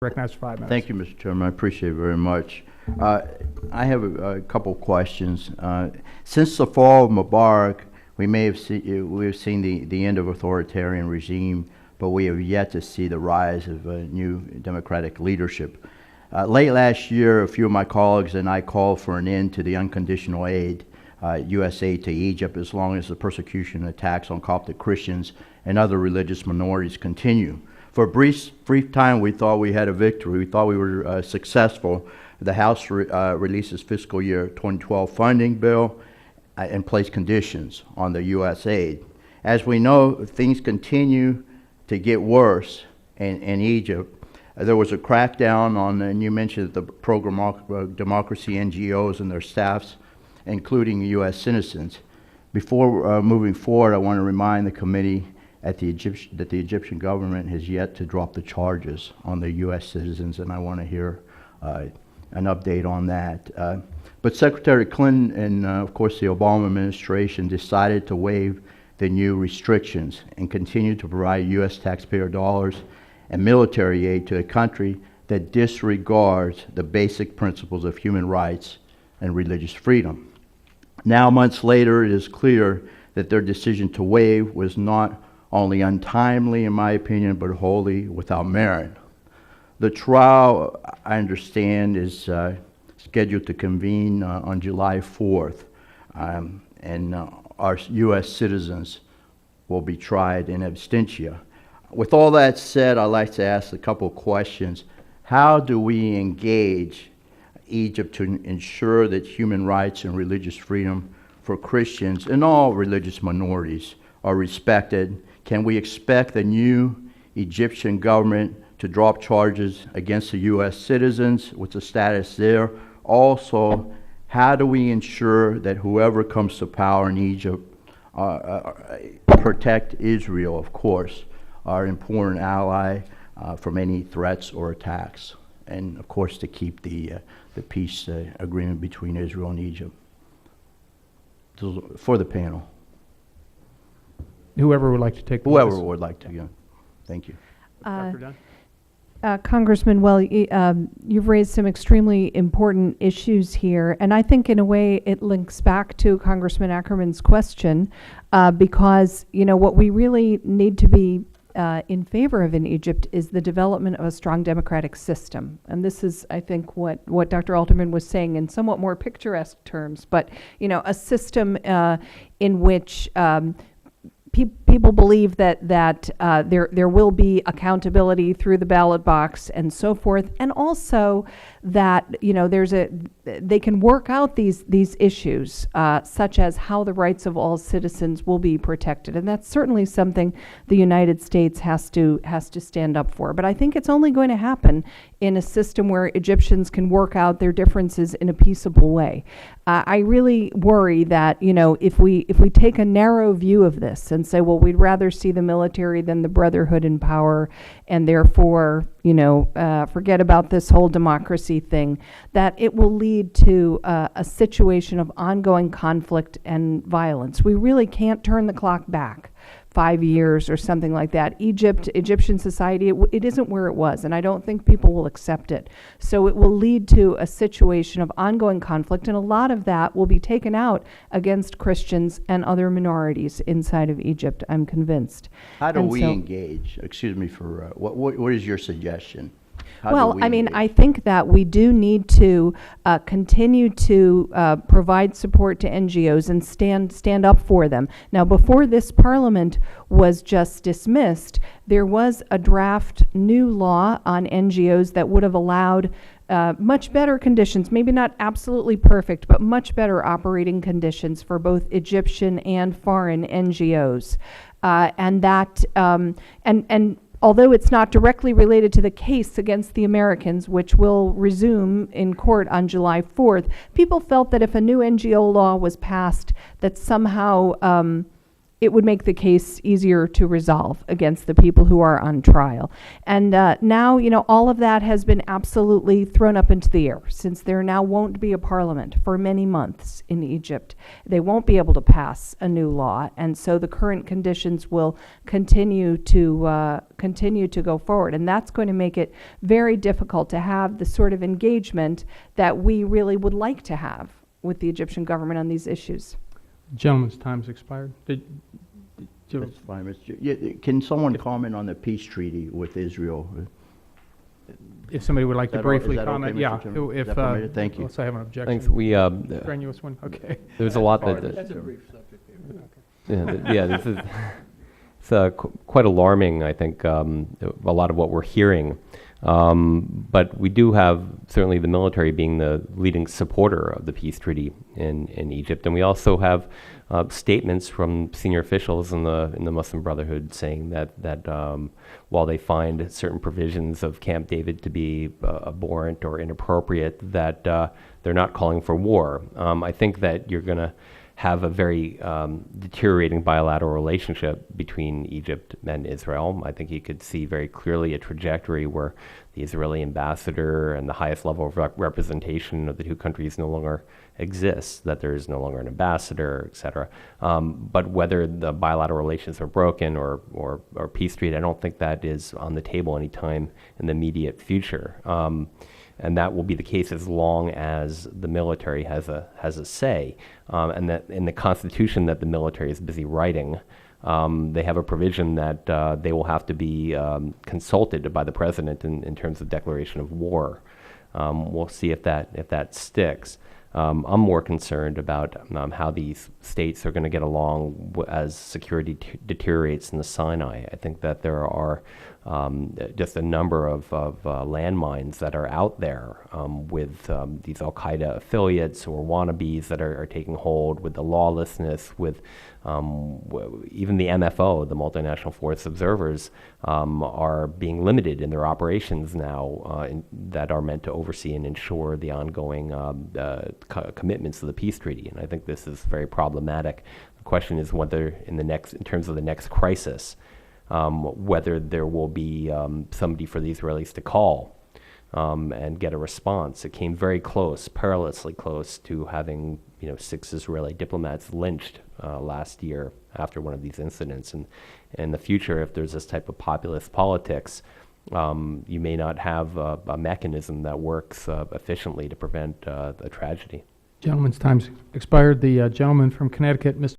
Recognized for 5 minutes. Thank you, Mr. Chairman. I appreciate it very much. I have a couple questions. Since the fall of Mubarak, we've seen the end of authoritarian regime, but we have yet to see the rise of new democratic leadership. Late last year, a few of my colleagues and I called for an end to the unconditional aid, U.S. aid to Egypt, as long as the persecution and attacks on Coptic Christians and other religious minorities continue. For a brief time, we thought we had a victory. We thought we were successful. The House releases fiscal year 2012 funding bill and placed conditions on the U.S. aid. As we know, things continue to get worse in Egypt. There was a crackdown on, and you mentioned the pro-democracy NGOs and their staffs, including U.S. citizens. Before moving forward, I want to remind the committee that the Egyptian government has yet to drop the charges on the U.S. citizens, and I want to hear an update on that. But Secretary Clinton and, of course, the Obama administration decided to waive the new restrictions and continue to provide U.S. taxpayer dollars and military aid to a country that disregards the basic principles of human rights and religious freedom. Now, months later, it is clear that their decision to waive was not only untimely, in my opinion, but wholly without merit. The trial, I understand, is scheduled to convene on July 4th, and our U.S. citizens will be tried in absentia. With all that said, I'd like to ask a couple of questions. How do we engage Egypt to ensure that human rights and religious freedom for Christians and all religious minorities are respected? Can we expect the new Egyptian government to drop charges against the U.S. citizens? What's the status there? Also, how do we ensure that whoever comes to power in Egypt protect Israel, of course, our important ally, from any threats or attacks, and of course to keep the peace agreement between Israel and Egypt? For the panel. Whoever would like to take the Whoever voice. would like to go. Thank you. Dr. Dunn? Congressman, well, you've raised some extremely important issues here, and I think in a way it links back to Congressman Ackerman's question, because what we really need to be in favor of in Egypt is the development of a strong democratic system. And this is, I think, what Dr. Alterman was saying in somewhat more picturesque terms, but a system in which people believe that there will be accountability through the ballot box and so forth, and also that they can work out these issues, such as how the rights of all citizens will be protected, and that's certainly something the United States has to stand up for. But I think it's only going to happen in a system where Egyptians can work out their differences in a peaceable way. I really worry that if we take a narrow view of this and say, well, we'd rather see the military than the brotherhood in power, and therefore forget about this whole democracy thing, that it will lead to a situation of ongoing conflict and violence. We really can't turn the clock back 5 years or something like that. Egyptian society, it isn't where it was, and I don't think people will accept it. So it will lead to a situation of ongoing conflict, and a lot of that will be taken out against Christians and other minorities inside of Egypt, I'm convinced. How do we engage? Excuse me for, what is your suggestion? Well, I mean, I think that we do need to continue to provide support to NGOs and stand up for them. Now, before this Parliament was just dismissed, there was a draft new law on NGOs that would have allowed much better conditions, maybe not absolutely perfect, but much better operating conditions for both Egyptian and foreign NGOs. And although it's not directly related to the case against the Americans, which will resume in court on July 4th, people felt that if a new NGO law was passed, that somehow it would make the case easier to resolve against the people who are on trial. And now, all of that has been absolutely thrown up into the air, since there now won't be a parliament for many months in Egypt. They won't be able to pass a new law, and so the current conditions will continue to go forward. And that's going to make it very difficult to have the sort of engagement that we really would like to have with the Egyptian government on these issues. Gentleman's time's expired. That's fine, Mr. Can someone comment on the peace treaty with Israel? If somebody would like to Is that all- briefly is that okay, comment, Mr. yeah. Chairman? If Is that permitted? Thank you. Unless I have an objection. Thanks. We Strenuous one. Okay. there's a lot that That's a brief subject. this is it's quite alarming. I think a lot of what we're hearing, but we do have certainly the military being the leading supporter of the peace treaty in Egypt, and we also have statements from senior officials in the Muslim Brotherhood saying that while they find certain provisions of Camp David to be abhorrent or inappropriate, that they're not calling for war. I think that you're going to have a very deteriorating bilateral relationship between Egypt and Israel. I think you could see very clearly a trajectory where the Israeli ambassador and the highest level of representation of the two countries no longer exists, that there is no longer an ambassador, et cetera. But whether the bilateral relations are broken or peace treaty, I don't think that is on the table anytime in the immediate future. And that will be the case as long as the military has a say. And that in the Constitution that the military is busy writing, they have a provision that they will have to be consulted by the president in terms of declaration of war. We'll see if that sticks. I'm more concerned about how these states are going to get along as security deteriorates in the Sinai. I think that there are just a number of landmines that are out there with these Al-Qaeda affiliates or wannabes that are taking hold, with the lawlessness, with even the MFO, the Multinational Force Observers, are being limited in their operations now that are meant to oversee and ensure the ongoing commitments to the peace treaty. And I think this is very problematic. The question is whether in terms of the next crisis, whether there will be somebody for the Israelis to call and get a response. It came very close, perilously close, to having 6 Israeli diplomats lynched last year after one of these incidents. And in the future, if there's this type of populist politics, you may not have a mechanism that works efficiently to prevent a tragedy. Gentleman's time's expired. The gentleman from Connecticut, Mr.